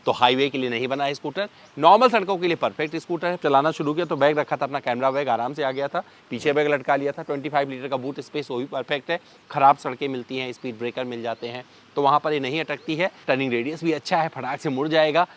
तो हाईवे के लिए नहीं बना है स्कूटर, नॉर्मल सड़कों के लिए परफेक्ट स्कूटर है। चलाना शुरू किया तो बैग रखा था, अपना कैमरा बैग आराम से आ गया था, पीछे बैग लटका लिया था, 25 लीटर का बूट स्पेस वो भी परफेक्ट है। खराब सड़कें मिलती हैं, स्पीड ब्रेकर मिल जाते हैं, तो वहाँ पर ये नहीं अटकती है। टर्निंग रेडियस भी अच्छा है, फटाक से मुड़ जाएगा।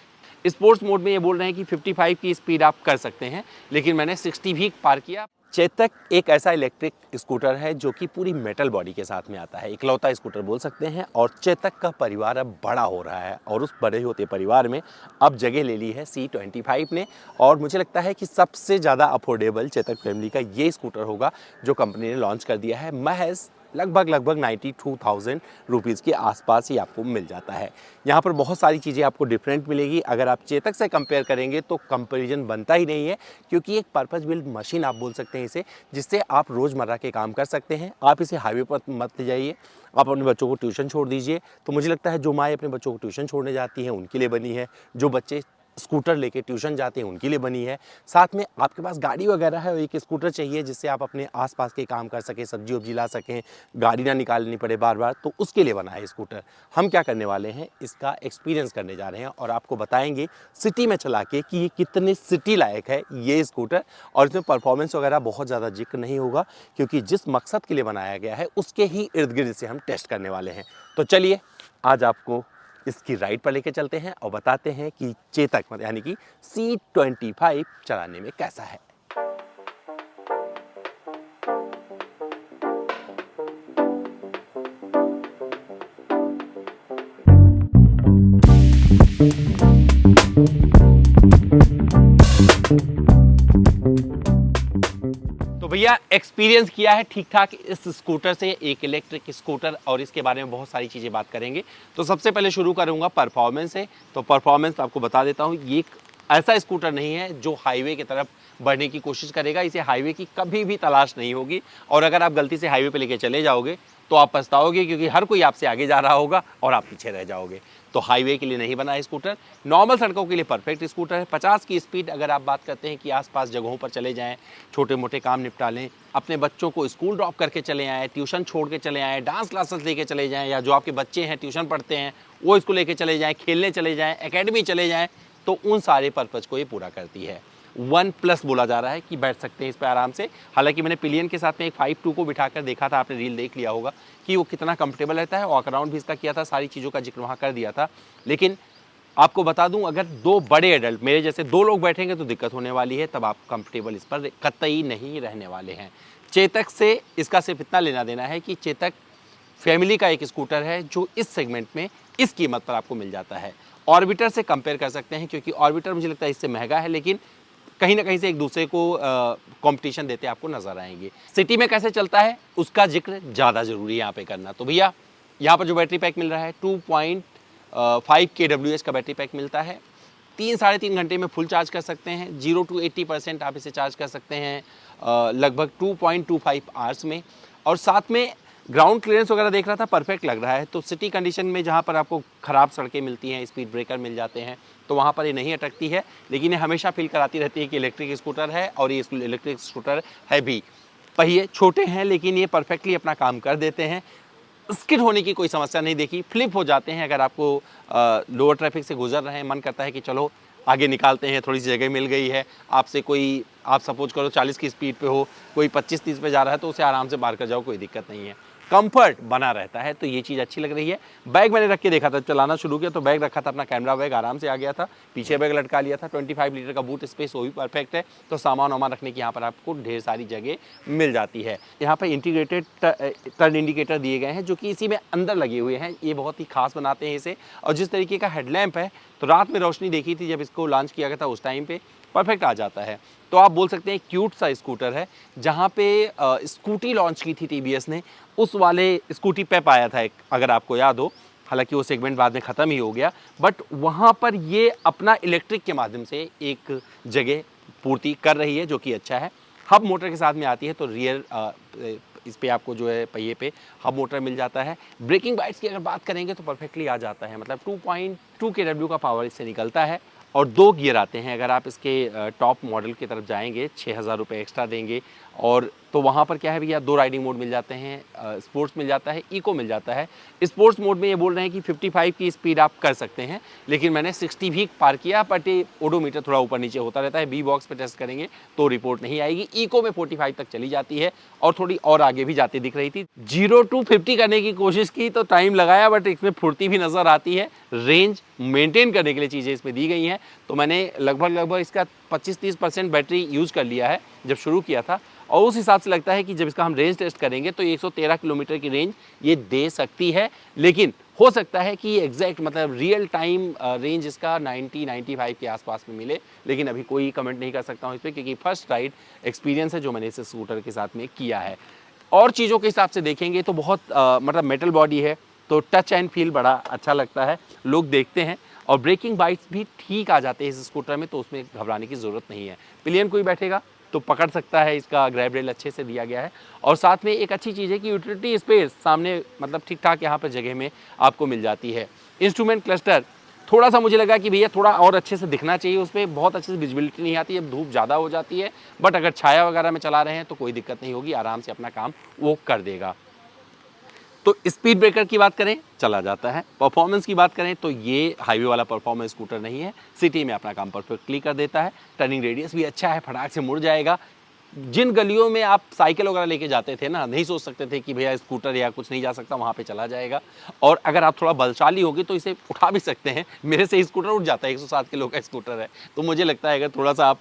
स्पोर्ट्स मोड में ये बोल रहे हैं कि 55 की स्पीड आप कर सकते हैं, लेकिन मैंने 60 भी पार किया। चेतक एक ऐसा इलेक्ट्रिक स्कूटर है जो कि पूरी मेटल बॉडी के साथ में आता है, इकलौता स्कूटर बोल सकते हैं। और चेतक का परिवार अब बड़ा हो रहा है और उस बड़े होते परिवार में अब जगह ले ली है C25 ने। और मुझे लगता है कि सबसे ज़्यादा अफोर्डेबल चेतक फैमिली का ये स्कूटर होगा जो कंपनी ने लॉन्च कर दिया है। महज लगभग 92,000 रुपीज़ के आसपास ही आपको मिल जाता है। यहाँ पर बहुत सारी चीज़ें आपको डिफरेंट मिलेगी। अगर आप चेतक से कंपेयर करेंगे तो कंपैरिजन बनता ही नहीं है, क्योंकि एक पर्पस बिल्ड मशीन आप बोल सकते हैं इसे, जिससे आप रोज़मर्रा के काम कर सकते हैं। आप इसे हाईवे पर मत ले जाइए, आप अपने बच्चों को ट्यूशन छोड़ दीजिए। तो मुझे लगता है जो माएँ अपने बच्चों को ट्यूशन छोड़ने जाती हैं उनके लिए बनी है, जो बच्चे स्कूटर लेके ट्यूशन जाते हैं उनके लिए बनी है। साथ में आपके पास गाड़ी वगैरह है, एक स्कूटर चाहिए जिससे आप अपने आसपास के काम कर सकें, सब्जी वब्जी ला सकें, गाड़ी ना निकालनी पड़े बार बार, तो उसके लिए बना है स्कूटर। हम क्या करने वाले हैं, इसका एक्सपीरियंस करने जा रहे हैं और आपको बताएंगे सिटी में चला के कि ये कितने सिटी लायक है ये स्कूटर। और इसमें परफॉर्मेंस वगैरह बहुत ज़्यादा जिक्र नहीं होगा, क्योंकि जिस मकसद के लिए बनाया गया है उसके ही इर्द गिर्द से हम टेस्ट करने वाले हैं। तो चलिए आज आपको इसकी राइड पर लेके चलते हैं और बताते हैं कि चेतक यानी कि C25 चलाने में कैसा है। तो भैया एक्सपीरियंस किया है ठीक ठाक इस स्कूटर से, एक इलेक्ट्रिक स्कूटर, और इसके बारे में बहुत सारी चीज़ें बात करेंगे। तो सबसे पहले शुरू करूंगा परफॉर्मेंस से। तो परफॉर्मेंस आपको बता देता हूं, ये एक ऐसा स्कूटर नहीं है जो हाईवे की तरफ बढ़ने की कोशिश करेगा। इसे हाईवे की कभी भी तलाश नहीं होगी, और अगर आप गलती से हाईवे पे लेके चले जाओगे तो आप पछताओगे, क्योंकि हर कोई आपसे आगे जा रहा होगा और आप पीछे रह जाओगे। तो हाईवे के लिए नहीं बना है स्कूटर, नॉर्मल सड़कों के लिए परफेक्ट स्कूटर है। 50 की स्पीड अगर आप बात करते हैं कि आसपास जगहों पर चले जाएं, छोटे मोटे काम निपटा लें, अपने बच्चों को स्कूल ड्रॉप करके चले आएँ, ट्यूशन छोड़ के चले आएँ, डांस क्लासेस लेके चले जाएँ, या जो आपके बच्चे हैं ट्यूशन पढ़ते हैं वो इसको लेके चले जाएँ, खेलने चले जाएँ, एकेडमी चले जाएँ, तो उन सारे पर्पज़ को ये पूरा करती है। 1+ बोला जा रहा है कि बैठ सकते हैं इस पर आराम से। हालांकि मैंने पिलियन के साथ में एक 5.2 को बिठाकर देखा था, आपने रील देख लिया होगा कि वो कितना कंफर्टेबल रहता है। वॉक अराउंड भी इसका किया था, सारी चीज़ों का जिक्र वहाँ कर दिया था। लेकिन आपको बता दूं, अगर दो बड़े एडल्ट मेरे जैसे दो लोग बैठेंगे तो दिक्कत होने वाली है, तब आप कंफर्टेबल इस पर कतई नहीं रहने वाले हैं। चेतक से इसका सिर्फ इतना लेना देना है कि चेतक फैमिली का एक स्कूटर है जो इस सेगमेंट में इस कीमत पर आपको मिल जाता है। ऑर्बिटर से कंपेयर कर सकते हैं, क्योंकि ऑर्बिटर मुझे लगता है इससे महंगा है, लेकिन कहीं ना कहीं से एक दूसरे को कंपटीशन देते आपको नजर आएंगे। सिटी में कैसे चलता है उसका जिक्र ज़्यादा जरूरी है यहाँ पे करना। तो भैया यहाँ पर जो बैटरी पैक मिल रहा है 2.5 kWh का बैटरी पैक मिलता है। 3-3.5 घंटे में फुल चार्ज कर सकते हैं। 0 to 80% आप इसे चार्ज कर सकते हैं लगभग 2.25 आवर्स में। और साथ में ग्राउंड क्लियरेंस वगैरह देख रहा था, परफेक्ट लग रहा है। तो सिटी कंडीशन में जहाँ पर आपको ख़राब सड़कें मिलती हैं, स्पीड ब्रेकर मिल जाते हैं, तो वहाँ पर ये नहीं अटकती है, लेकिन ये हमेशा फील कराती रहती है कि इलेक्ट्रिक स्कूटर है। और ये इलेक्ट्रिक स्कूटर है भी। पहिए छोटे हैं लेकिन ये परफेक्टली अपना काम कर देते हैं। स्किड होने की कोई समस्या नहीं देखी, फ्लिप हो जाते हैं अगर आपको लोअर ट्रैफिक से गुजर रहे हैं, मन करता है कि चलो आगे निकालते हैं, थोड़ी सी जगह मिल गई है, आपसे कोई, आप सपोज करो 40 की स्पीड पे हो, कोई 25-30 पे जा रहा है तो उसे आराम से पार कर जाओ, कोई दिक्कत नहीं है। कंफर्ट बना रहता है, तो ये चीज़ अच्छी लग रही है। बैग मैंने रख के देखा था, चलाना शुरू किया तो बैग रखा था, अपना कैमरा बैग आराम से आ गया था, पीछे बैग लटका लिया था, 25 लीटर का बूट स्पेस वो भी परफेक्ट है। तो सामान वामान रखने की यहाँ पर आपको ढेर सारी जगह मिल जाती है। यहाँ पर इंटीग्रेटेड टर्न इंडिकेटर दिए गए हैं जो कि इसी में अंदर लगे हुए हैं, ये बहुत ही खास बनाते हैं इसे। और जिस तरीके का हेडलैम्प है, तो रात में रोशनी देखी थी जब इसको लॉन्च किया गया था उस टाइम पे, परफेक्ट आ जाता है। तो आप बोल सकते हैं क्यूट सा स्कूटर है। जहाँ पे स्कूटी लॉन्च की थी टीवीएस ने, उस वाले स्कूटी पेप आया था एक, अगर आपको याद हो, हालांकि वो सेगमेंट बाद में ख़त्म ही हो गया, बट वहाँ पर ये अपना इलेक्ट्रिक के माध्यम से एक जगह पूर्ति कर रही है, जो कि अच्छा है। हब मोटर के साथ में आती है, तो रियर इस पे आपको जो है पहिए पे हब मोटर मिल जाता है। ब्रेकिंग बाइट्स की अगर बात करेंगे तो परफेक्टली आ जाता है, मतलब 2 kW का पावर इससे निकलता है और 2 गियर आते हैं। अगर आप इसके टॉप मॉडल की तरफ जाएंगे 6,000 रुपये एक्स्ट्रा देंगे और तो वहाँ पर क्या है भैया, 2 राइडिंग मोड मिल जाते हैं, स्पोर्ट्स मिल जाता है, इको मिल जाता है। स्पोर्ट्स मोड में ये बोल रहे हैं कि 55 की स्पीड आप कर सकते हैं, लेकिन मैंने 60 भी पार किया, बट ये ओडोमीटर थोड़ा ऊपर नीचे होता रहता है। बी बॉक्स पे टेस्ट करेंगे तो रिपोर्ट नहीं आएगी। इको में 45 तक चली जाती है और थोड़ी और आगे भी जाती दिख रही थी। 0 to 50 करने की कोशिश की तो टाइम लगाया, बट इसमें फुर्ती भी नज़र आती है। रेंज मेंटेन करने के लिए चीज़ें इसमें दी गई हैं। तो मैंने लगभग इसका 25-30% बैटरी यूज़ कर लिया है जब शुरू किया था, और उस हिसाब से लगता है कि जब इसका हम रेंज टेस्ट करेंगे तो 113 किलोमीटर की रेंज ये दे सकती है। लेकिन हो सकता है कि एग्जैक्ट मतलब रियल टाइम रेंज इसका 90-95 के आसपास में मिले, लेकिन अभी कोई कमेंट नहीं कर सकता हूँ इस पर, क्योंकि फर्स्ट राइड एक्सपीरियंस है जो मैंने इस स्कूटर के साथ में किया है। और चीज़ों के हिसाब से देखेंगे तो बहुत मतलब मेटल बॉडी है, तो टच एंड फील बड़ा अच्छा लगता है, लोग देखते हैं। और ब्रेकिंग बाइट्स भी ठीक आ जाते हैं इस स्कूटर में, तो उसमें घबराने की ज़रूरत नहीं है। पिलियन कोई बैठेगा तो पकड़ सकता है, इसका ग्रैब रेल अच्छे से दिया गया है। और साथ में एक अच्छी चीज़ है कि यूटिलिटी स्पेस सामने मतलब ठीक ठाक यहाँ पर जगह में आपको मिल जाती है। इंस्ट्रूमेंट क्लस्टर थोड़ा सा मुझे लगा कि भैया थोड़ा और अच्छे से दिखना चाहिए, उस पर बहुत अच्छे से विजिबिलिटी नहीं आती है, धूप ज़्यादा हो जाती है। बट अगर छाया वगैरह में चला रहे हैं तो कोई दिक्कत नहीं होगी, आराम से अपना काम वो कर देगा। तो स्पीड ब्रेकर की बात करें, चला जाता है। परफॉर्मेंस की बात करें तो ये हाईवे वाला परफॉर्मेंस स्कूटर नहीं है, सिटी में अपना काम परफेक्टली कर देता है। टर्निंग रेडियस भी अच्छा है, फटाक से मुड़ जाएगा। जिन गलियों में आप साइकिल वगैरह लेके जाते थे ना, नहीं सोच सकते थे कि भैया स्कूटर या कुछ नहीं जा सकता, वहाँ पे चला जाएगा। और अगर आप थोड़ा बलशाली होंगे तो इसे उठा भी सकते हैं। मेरे से स्कूटर उठ जाता है, 107 किलो का स्कूटर है, तो मुझे लगता है अगर थोड़ा सा आप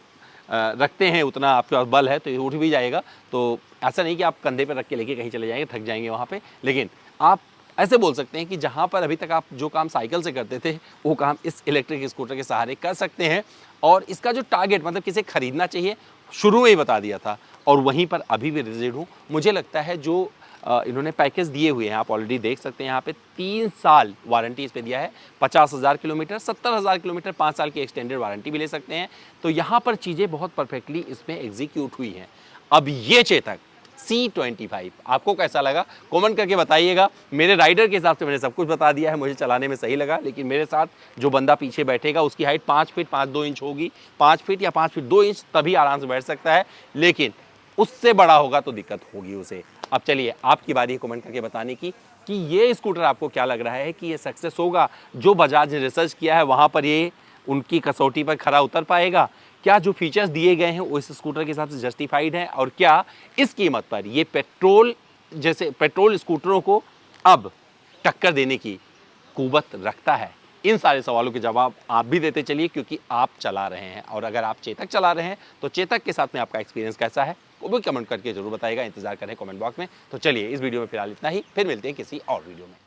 रखते हैं, उतना आपके पास बल है, तो ये उठ भी जाएगा। तो ऐसा नहीं कि आप कंधे पर रख के लेके कहीं चले जाएंगे, थक जाएंगे वहाँ पे। लेकिन आप ऐसे बोल सकते हैं कि जहाँ पर अभी तक आप जो काम साइकिल से करते थे वो काम इस इलेक्ट्रिक स्कूटर के सहारे कर सकते हैं। और इसका जो टारगेट मतलब किसे खरीदना चाहिए शुरू में ही बता दिया था, और वहीं पर अभी भी रिजिड हूँ। मुझे लगता है जो इन्होंने पैकेज दिए हुए हैं, आप ऑलरेडी देख सकते हैं यहाँ पे 3 साल वारंटी इस पे दिया है, 50,000 किलोमीटर, 70,000 किलोमीटर, 5 साल की एक्सटेंडेड वारंटी भी ले सकते हैं। तो यहाँ पर चीज़ें बहुत परफेक्टली इसमें एग्जीक्यूट हुई हैं। अब ये चेतक C25 आपको कैसा लगा कमेंट करके बताइएगा। मेरे राइडर के हिसाब से मैंने सब कुछ बता दिया है, मुझे चलाने में सही लगा। लेकिन मेरे साथ जो बंदा पीछे बैठेगा उसकी हाइट 5 फीट 5-2 इंच होगी, 5 फीट या 5 फीट 2 इंच, तभी आराम से बैठ सकता है। लेकिन उससे बड़ा होगा तो दिक्कत होगी उसे। अब चलिए आपकी बारी है कमेंट करके बताने की कि ये स्कूटर आपको क्या लग रहा है कि ये सक्सेस होगा, जो बजाज ने रिसर्च किया है वहाँ पर ये उनकी कसौटी पर खरा उतर पाएगा? क्या जो फीचर्स दिए गए हैं वो इस स्कूटर के हिसाब से जस्टिफाइड है? और क्या इस कीमत पर ये पेट्रोल स्कूटरों को अब टक्कर देने की कुवत रखता है? इन सारे सवालों के जवाब आप भी देते चलिए, क्योंकि आप चला रहे हैं। और अगर आप चेतक चला रहे हैं तो चेतक के साथ में आपका एक्सपीरियंस कैसा है वो भी कमेंट करके जरूर बताइएगा, इंतजार करें कमेंट बॉक्स में। तो चलिए इस वीडियो में फिलहाल इतना ही, फिर मिलते हैं किसी और वीडियो में।